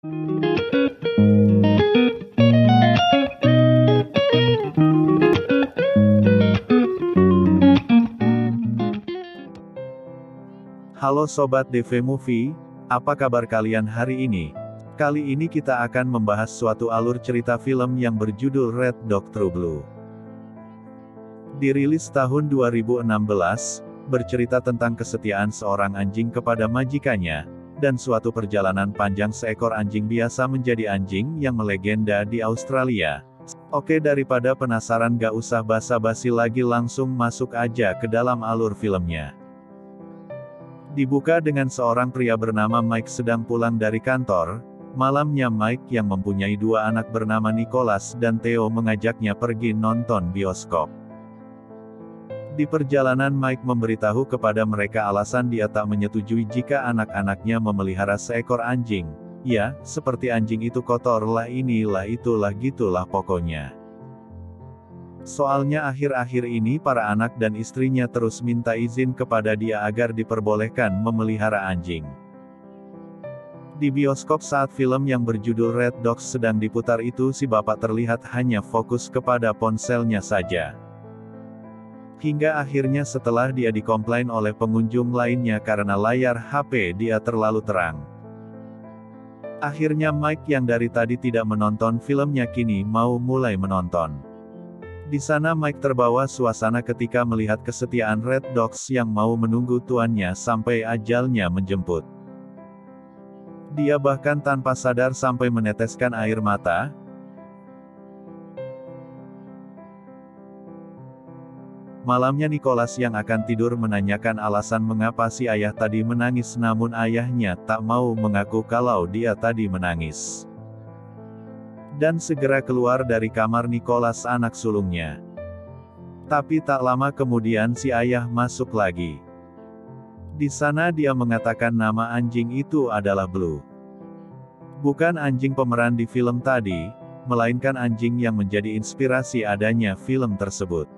Halo Sobat DV Movie, apa kabar kalian hari ini? Kali ini kita akan membahas suatu alur cerita film yang berjudul Red Dog True Blue. Dirilis tahun 2016, bercerita tentang kesetiaan seorang anjing kepada majikannya, dan suatu perjalanan panjang seekor anjing biasa menjadi anjing yang melegenda di Australia. Oke, daripada penasaran gak usah basa-basi lagi, langsung masuk aja ke dalam alur filmnya. Dibuka dengan seorang pria bernama Mike sedang pulang dari kantor. Malamnya Mike yang mempunyai dua anak bernama Nicholas dan Theo mengajaknya pergi nonton bioskop. Di perjalanan Mike memberitahu kepada mereka alasan dia tak menyetujui jika anak-anaknya memelihara seekor anjing. Ya, seperti anjing itu kotor lah, inilah itulah gitulah pokoknya. Soalnya akhir-akhir ini para anak dan istrinya terus minta izin kepada dia agar diperbolehkan memelihara anjing. Di bioskop saat film yang berjudul Red Dogs sedang diputar itu, si bapak terlihat hanya fokus kepada ponselnya saja. Hingga akhirnya setelah dia dikomplain oleh pengunjung lainnya karena layar HP dia terlalu terang. Akhirnya Mike yang dari tadi tidak menonton filmnya kini mau mulai menonton. Di sana Mike terbawa suasana ketika melihat kesetiaan Red Dogs yang mau menunggu tuannya sampai ajalnya menjemput. Dia bahkan tanpa sadar sampai meneteskan air mata. Malamnya Nicholas yang akan tidur menanyakan alasan mengapa si ayah tadi menangis, namun ayahnya tak mau mengaku kalau dia tadi menangis. Dan segera keluar dari kamar Nicholas anak sulungnya. Tapi tak lama kemudian si ayah masuk lagi. Di sana dia mengatakan nama anjing itu adalah Blue. Bukan anjing pemeran di film tadi, melainkan anjing yang menjadi inspirasi adanya film tersebut.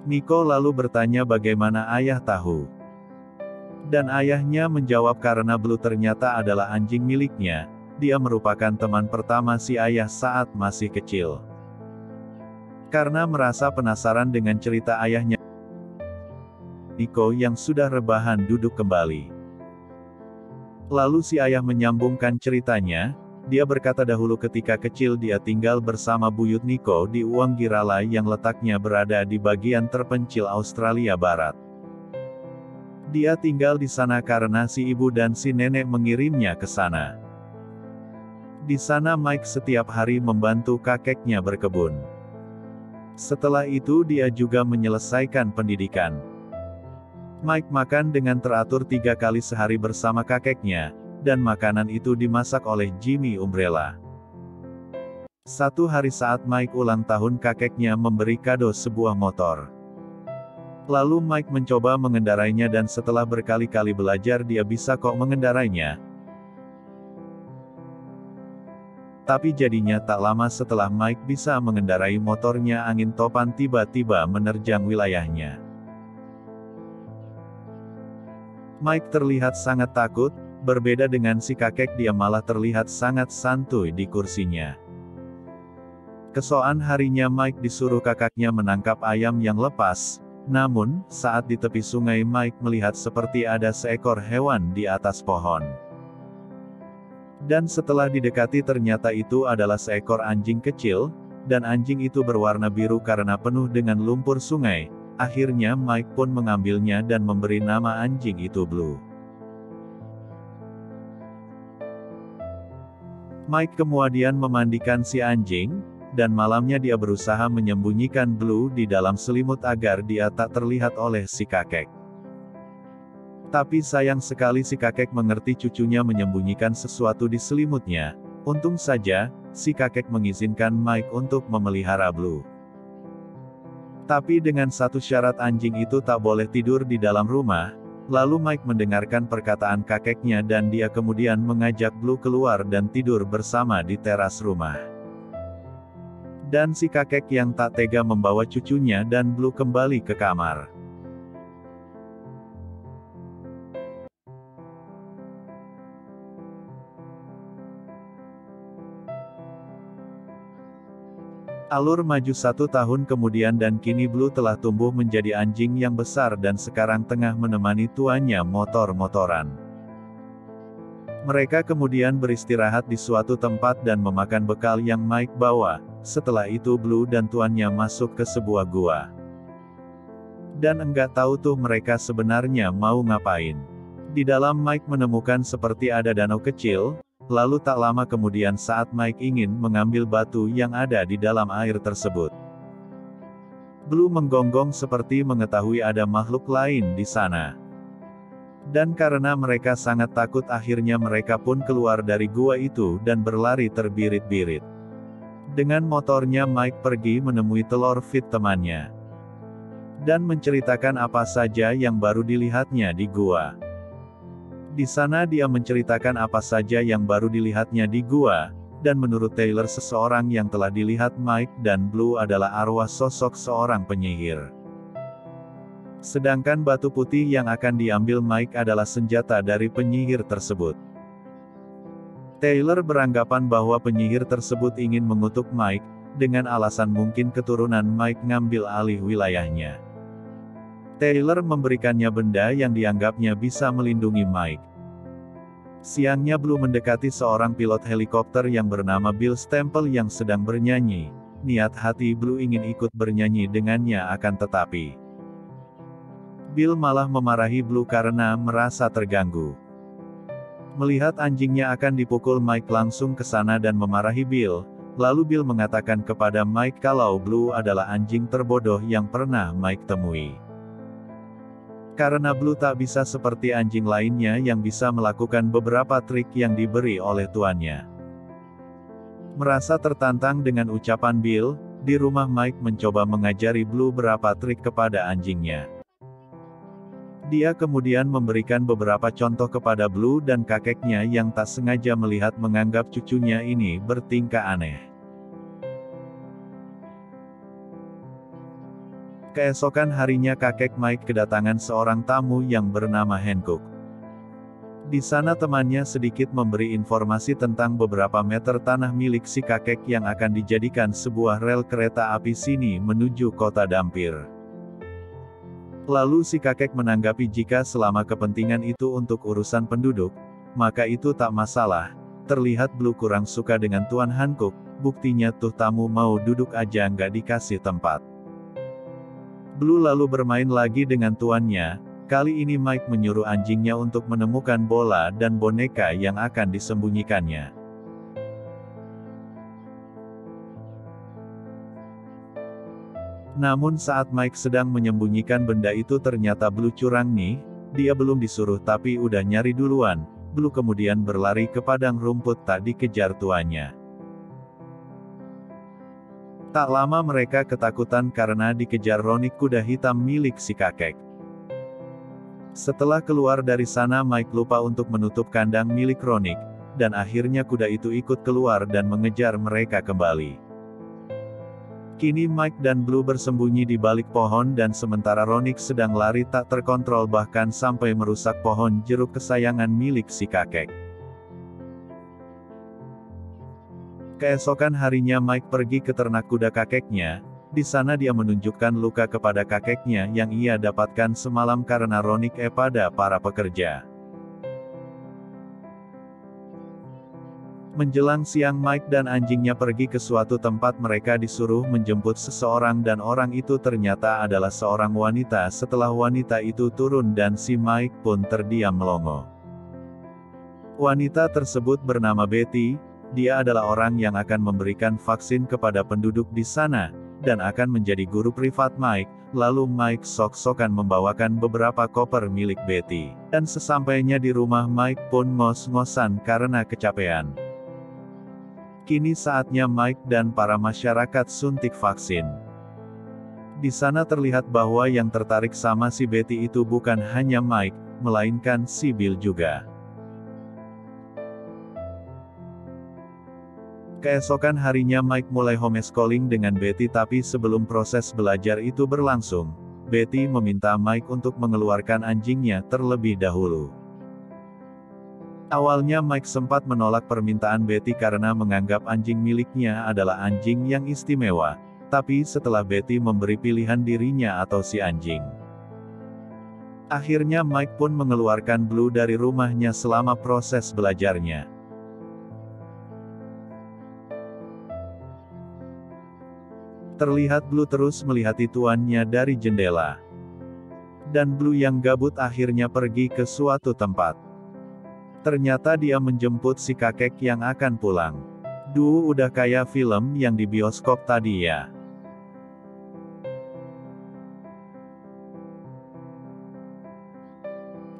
Nico lalu bertanya bagaimana ayah tahu. Dan ayahnya menjawab karena Blue ternyata adalah anjing miliknya. Dia merupakan teman pertama si ayah saat masih kecil. Karena merasa penasaran dengan cerita ayahnya, Nico yang sudah rebahan duduk kembali. Lalu si ayah menyambungkan ceritanya. Dia berkata dahulu ketika kecil dia tinggal bersama buyut Nico di Wangirala yang letaknya berada di bagian terpencil Australia Barat. Dia tinggal di sana karena si ibu dan si nenek mengirimnya ke sana. Di sana Mike setiap hari membantu kakeknya berkebun. Setelah itu dia juga menyelesaikan pendidikan. Mike makan dengan teratur 3 kali sehari bersama kakeknya, dan makanan itu dimasak oleh Jimmy Umbrella. Satu hari saat Mike ulang tahun, kakeknya memberi kado sebuah motor. Lalu Mike mencoba mengendarainya dan setelah berkali-kali belajar dia bisa kok mengendarainya. Tapi jadinya tak lama setelah Mike bisa mengendarai motornya, angin topan tiba-tiba menerjang wilayahnya. Mike terlihat sangat takut, berbeda dengan si kakek dia malah terlihat sangat santuy di kursinya. Keesokan harinya Mike disuruh kakaknya menangkap ayam yang lepas, namun, saat di tepi sungai Mike melihat seperti ada seekor hewan di atas pohon. Dan setelah didekati ternyata itu adalah seekor anjing kecil, dan anjing itu berwarna biru karena penuh dengan lumpur sungai. Akhirnya Mike pun mengambilnya dan memberi nama anjing itu Blue. Mike kemudian memandikan si anjing, dan malamnya dia berusaha menyembunyikan Blue di dalam selimut agar dia tak terlihat oleh si kakek. Tapi sayang sekali si kakek mengerti cucunya menyembunyikan sesuatu di selimutnya. Untung saja, si kakek mengizinkan Mike untuk memelihara Blue. Tapi dengan satu syarat, anjing itu tak boleh tidur di dalam rumah. Lalu Mike mendengarkan perkataan kakeknya dan dia kemudian mengajak Blue keluar dan tidur bersama di teras rumah. Dan si kakek yang tak tega membawa cucunya dan Blue kembali ke kamar. Alur maju 1 tahun kemudian dan kini Blue telah tumbuh menjadi anjing yang besar dan sekarang tengah menemani tuannya motor-motoran. Mereka kemudian beristirahat di suatu tempat dan memakan bekal yang Mike bawa. Setelah itu Blue dan tuannya masuk ke sebuah gua. Dan enggak tahu tuh mereka sebenarnya mau ngapain. Di dalam Mike menemukan seperti ada danau kecil. Lalu tak lama kemudian saat Mike ingin mengambil batu yang ada di dalam air tersebut, Blue menggonggong seperti mengetahui ada makhluk lain di sana. Dan karena mereka sangat takut akhirnya mereka pun keluar dari gua itu dan berlari terbirit-birit. Dengan motornya Mike pergi menemui telur Fit temannya. Dan menceritakan apa saja yang baru dilihatnya di gua. Di sana dia menceritakan apa saja yang baru dilihatnya di gua, dan menurut Taylor seseorang yang telah dilihat Mike dan Blue adalah arwah sosok seorang penyihir. Sedangkan batu putih yang akan diambil Mike adalah senjata dari penyihir tersebut. Taylor beranggapan bahwa penyihir tersebut ingin mengutuk Mike, dengan alasan mungkin keturunan Mike ngambil alih wilayahnya. Taylor memberikannya benda yang dianggapnya bisa melindungi Mike. Siangnya Blue mendekati seorang pilot helikopter yang bernama Bill Stemple yang sedang bernyanyi. Niat hati Blue ingin ikut bernyanyi dengannya akan tetapi Bill malah memarahi Blue karena merasa terganggu. Melihat anjingnya akan dipukul Mike langsung ke sana dan memarahi Bill. Lalu Bill mengatakan kepada Mike kalau Blue adalah anjing terbodoh yang pernah Mike temui. Karena Blue tak bisa seperti anjing lainnya yang bisa melakukan beberapa trik yang diberi oleh tuannya. Merasa tertantang dengan ucapan Bill, di rumah Mike mencoba mengajari Blue berapa trik kepada anjingnya. Dia kemudian memberikan beberapa contoh kepada Blue dan kakeknya yang tak sengaja melihat menganggap cucunya ini bertingkah aneh. Keesokan harinya kakek Mike kedatangan seorang tamu yang bernama Hancock. Di sana temannya sedikit memberi informasi tentang beberapa meter tanah milik si kakek yang akan dijadikan sebuah rel kereta api sini menuju kota Dampir. Lalu si kakek menanggapi jika selama kepentingan itu untuk urusan penduduk, maka itu tak masalah. Terlihat Blue kurang suka dengan Tuan Hancock, buktinya tuh tamu mau duduk aja nggak dikasih tempat. Blue lalu bermain lagi dengan tuannya. Kali ini Mike menyuruh anjingnya untuk menemukan bola dan boneka yang akan disembunyikannya. Namun saat Mike sedang menyembunyikan benda itu ternyata Blue curang nih, dia belum disuruh tapi udah nyari duluan. Blue kemudian berlari ke padang rumput tak dikejar tuannya. Tak lama mereka ketakutan karena dikejar Ronik kuda hitam milik si kakek. Setelah keluar dari sana Mike lupa untuk menutup kandang milik Ronik, dan akhirnya kuda itu ikut keluar dan mengejar mereka kembali. Kini Mike dan Blue bersembunyi di balik pohon dan sementara Ronik sedang lari tak terkontrol bahkan sampai merusak pohon jeruk kesayangan milik si kakek. Keesokan harinya Mike pergi ke ternak kuda kakeknya. Di sana dia menunjukkan luka kepada kakeknya yang ia dapatkan semalam karena Ronik pada para pekerja. Menjelang siang Mike dan anjingnya pergi ke suatu tempat mereka disuruh menjemput seseorang dan orang itu ternyata adalah seorang wanita. Setelah wanita itu turun dan si Mike pun terdiam melongo. Wanita tersebut bernama Betty. Dia adalah orang yang akan memberikan vaksin kepada penduduk di sana, dan akan menjadi guru privat Mike. Lalu Mike sok-sokan membawakan beberapa koper milik Betty. Dan sesampainya di rumah Mike pun ngos-ngosan karena kecapean. Kini saatnya Mike dan para masyarakat suntik vaksin. Di sana terlihat bahwa yang tertarik sama si Betty itu bukan hanya Mike, melainkan si Bill juga. Keesokan harinya Mike mulai homeschooling dengan Betty tapi sebelum proses belajar itu berlangsung, Betty meminta Mike untuk mengeluarkan anjingnya terlebih dahulu. Awalnya Mike sempat menolak permintaan Betty karena menganggap anjing miliknya adalah anjing yang istimewa, tapi setelah Betty memberi pilihan dirinya atau si anjing, akhirnya Mike pun mengeluarkan Blue dari rumahnya selama proses belajarnya. Terlihat Blue terus melihati tuannya dari jendela. Dan Blue yang gabut akhirnya pergi ke suatu tempat. Ternyata dia menjemput si kakek yang akan pulang. Duh, udah kayak film yang di bioskop tadi ya.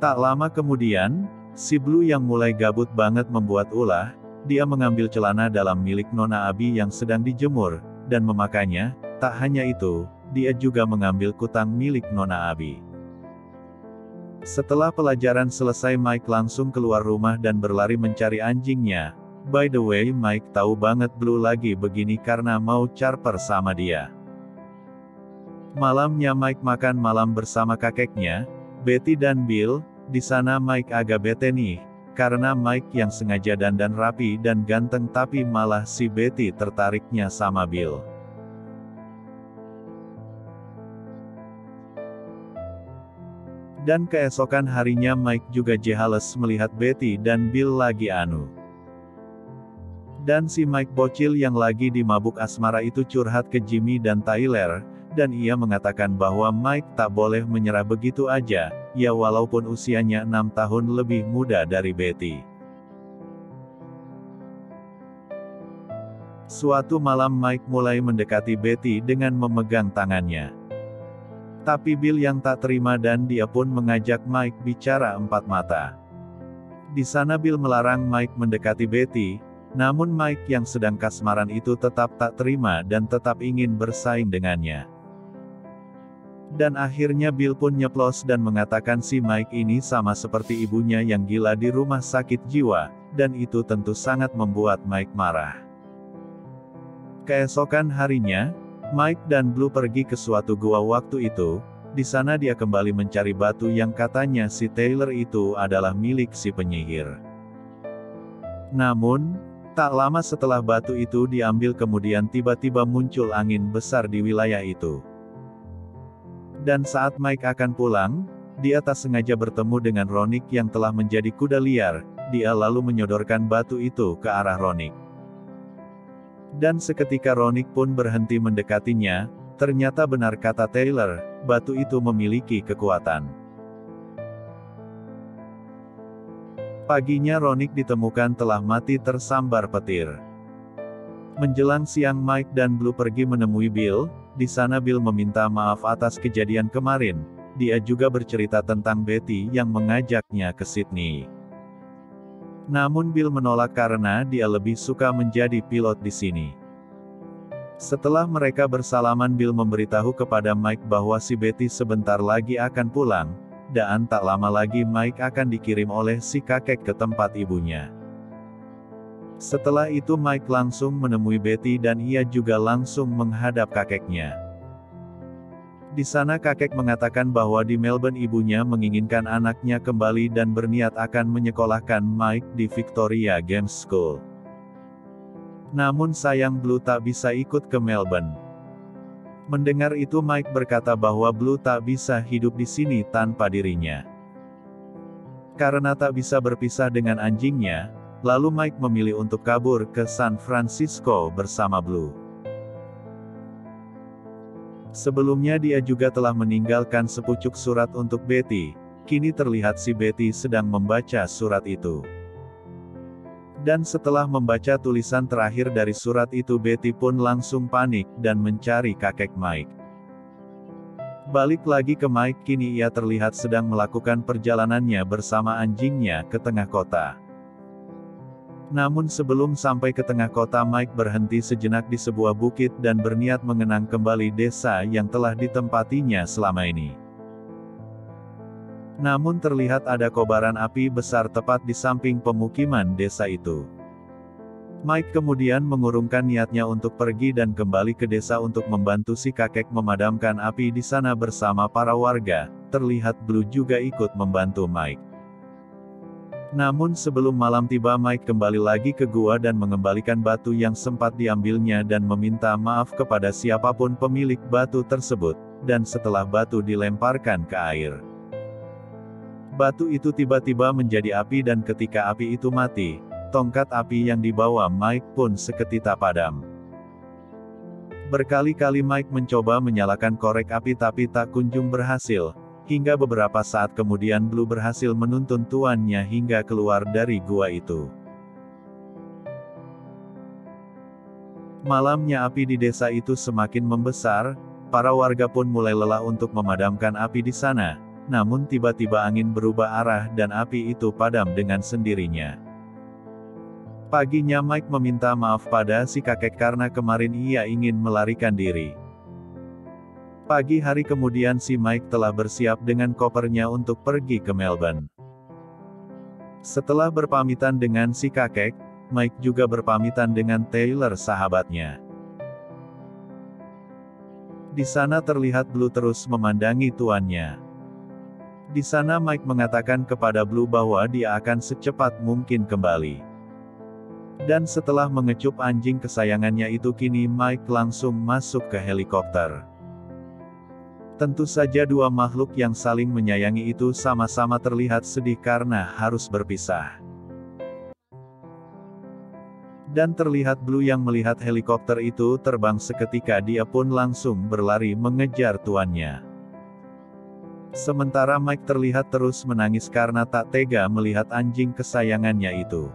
Tak lama kemudian, si Blue yang mulai gabut banget membuat ulah, dia mengambil celana dalam milik Nona Abi yang sedang dijemur, dan memakainya. Tak hanya itu, dia juga mengambil kutang milik Nona Abi. Setelah pelajaran selesai, Mike langsung keluar rumah dan berlari mencari anjingnya. By the way, Mike tahu banget Blue lagi begini karena mau charper sama dia. Malamnya Mike makan malam bersama kakeknya, Betty dan Bill. Di sana Mike agak bete nih, karena Mike yang sengaja dandan rapi dan ganteng tapi malah si Betty tertariknya sama Bill. Dan keesokan harinya Mike juga jealous melihat Betty dan Bill lagi anu. Dan si Mike bocil yang lagi dimabuk asmara itu curhat ke Jimmy dan Tyler, dan ia mengatakan bahwa Mike tak boleh menyerah begitu aja, ya walaupun usianya 6 tahun lebih muda dari Betty. Suatu malam Mike mulai mendekati Betty dengan memegang tangannya. Tapi Bill yang tak terima dan dia pun mengajak Mike bicara empat mata. Di sana Bill melarang Mike mendekati Betty, namun Mike yang sedang kasmaran itu tetap tak terima dan tetap ingin bersaing dengannya. Dan akhirnya Bill pun nyeplos dan mengatakan si Mike ini sama seperti ibunya yang gila di rumah sakit jiwa, dan itu tentu sangat membuat Mike marah. Keesokan harinya, Mike dan Blue pergi ke suatu gua waktu itu. Di sana dia kembali mencari batu yang katanya si Taylor itu adalah milik si penyihir. Namun, tak lama setelah batu itu diambil kemudian tiba-tiba muncul angin besar di wilayah itu. Dan saat Mike akan pulang, dia tak sengaja bertemu dengan Ronick yang telah menjadi kuda liar. Dia lalu menyodorkan batu itu ke arah Ronick. Dan seketika Ronick pun berhenti mendekatinya, ternyata benar kata Taylor, batu itu memiliki kekuatan. Paginya Ronick ditemukan telah mati tersambar petir. Menjelang siang Mike dan Blue pergi menemui Bill. Di sana Bill meminta maaf atas kejadian kemarin. Dia juga bercerita tentang Betty yang mengajaknya ke Sydney. Namun Bill menolak karena dia lebih suka menjadi pilot di sini. Setelah mereka bersalaman, Bill memberitahu kepada Mike bahwa si Betty sebentar lagi akan pulang, dan tak lama lagi Mike akan dikirim oleh si kakek ke tempat ibunya. Setelah itu Mike langsung menemui Betty dan ia juga langsung menghadap kakeknya. Di sana kakek mengatakan bahwa di Melbourne ibunya menginginkan anaknya kembali dan berniat akan menyekolahkan Mike di Victoria Games School. Namun sayang Blue tak bisa ikut ke Melbourne. Mendengar itu Mike berkata bahwa Blue tak bisa hidup di sini tanpa dirinya. Karena tak bisa berpisah dengan anjingnya, lalu Mike memilih untuk kabur ke San Francisco bersama Blue. Sebelumnya dia juga telah meninggalkan sepucuk surat untuk Betty. Kini terlihat si Betty sedang membaca surat itu. Dan setelah membaca tulisan terakhir dari surat itu, Betty pun langsung panik dan mencari kakek Mike. Balik lagi ke Mike, kini ia terlihat sedang melakukan perjalanannya bersama anjingnya ke tengah kota. Namun sebelum sampai ke tengah kota, Mike berhenti sejenak di sebuah bukit dan berniat mengenang kembali desa yang telah ditempatinya selama ini. Namun terlihat ada kobaran api besar tepat di samping pemukiman desa itu. Mike kemudian mengurungkan niatnya untuk pergi dan kembali ke desa untuk membantu si kakek memadamkan api di sana bersama para warga. Terlihat Blue juga ikut membantu Mike. Namun sebelum malam tiba Mike kembali lagi ke gua dan mengembalikan batu yang sempat diambilnya dan meminta maaf kepada siapapun pemilik batu tersebut, dan setelah batu dilemparkan ke air. Batu itu tiba-tiba menjadi api dan ketika api itu mati, tongkat api yang dibawa Mike pun seketika padam. Berkali-kali Mike mencoba menyalakan korek api tapi tak kunjung berhasil. Hingga beberapa saat kemudian Blue berhasil menuntun tuannya hingga keluar dari gua itu. Malamnya api di desa itu semakin membesar, para warga pun mulai lelah untuk memadamkan api di sana, namun tiba-tiba angin berubah arah dan api itu padam dengan sendirinya. Paginya Mike meminta maaf pada si kakek karena kemarin ia ingin melarikan diri. Pagi hari kemudian si Mike telah bersiap dengan kopernya untuk pergi ke Melbourne. Setelah berpamitan dengan si kakek, Mike juga berpamitan dengan Taylor sahabatnya. Di sana terlihat Blue terus memandangi tuannya. Di sana Mike mengatakan kepada Blue bahwa dia akan secepat mungkin kembali. Dan setelah mengecup anjing kesayangannya itu kini Mike langsung masuk ke helikopter. Tentu saja dua makhluk yang saling menyayangi itu sama-sama terlihat sedih karena harus berpisah. Dan terlihat Blue yang melihat helikopter itu terbang seketika dia pun langsung berlari mengejar tuannya. Sementara Mike terlihat terus menangis karena tak tega melihat anjing kesayangannya itu.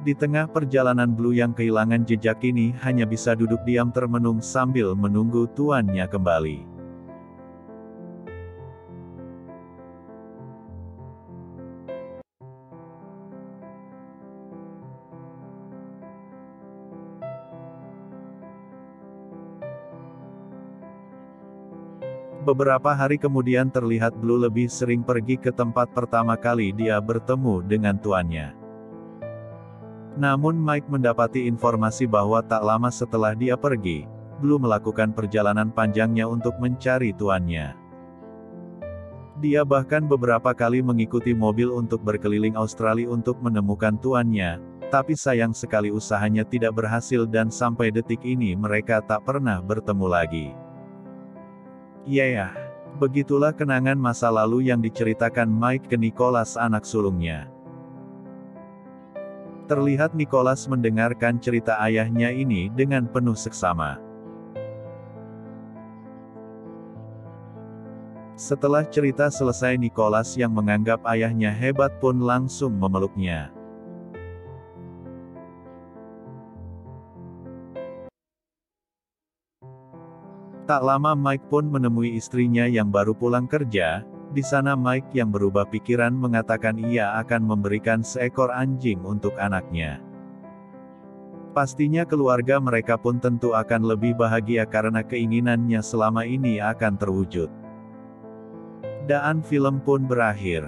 Di tengah perjalanan Blue yang kehilangan jejak ini hanya bisa duduk diam termenung sambil menunggu tuannya kembali. Beberapa hari kemudian terlihat Blue lebih sering pergi ke tempat pertama kali dia bertemu dengan tuannya. Namun Mike mendapati informasi bahwa tak lama setelah dia pergi, Blue melakukan perjalanan panjangnya untuk mencari tuannya. Dia bahkan beberapa kali mengikuti mobil untuk berkeliling Australia untuk menemukan tuannya, tapi sayang sekali usahanya tidak berhasil dan sampai detik ini mereka tak pernah bertemu lagi. Ya, begitulah kenangan masa lalu yang diceritakan Mike ke Nicholas anak sulungnya. Terlihat Nicholas mendengarkan cerita ayahnya ini dengan penuh seksama. Setelah cerita selesai Nicholas yang menganggap ayahnya hebat pun langsung memeluknya. Tak lama Mike pun menemui istrinya yang baru pulang kerja. Di sana Mike yang berubah pikiran mengatakan ia akan memberikan seekor anjing untuk anaknya. Pastinya keluarga mereka pun tentu akan lebih bahagia karena keinginannya selama ini akan terwujud. Dan film pun berakhir.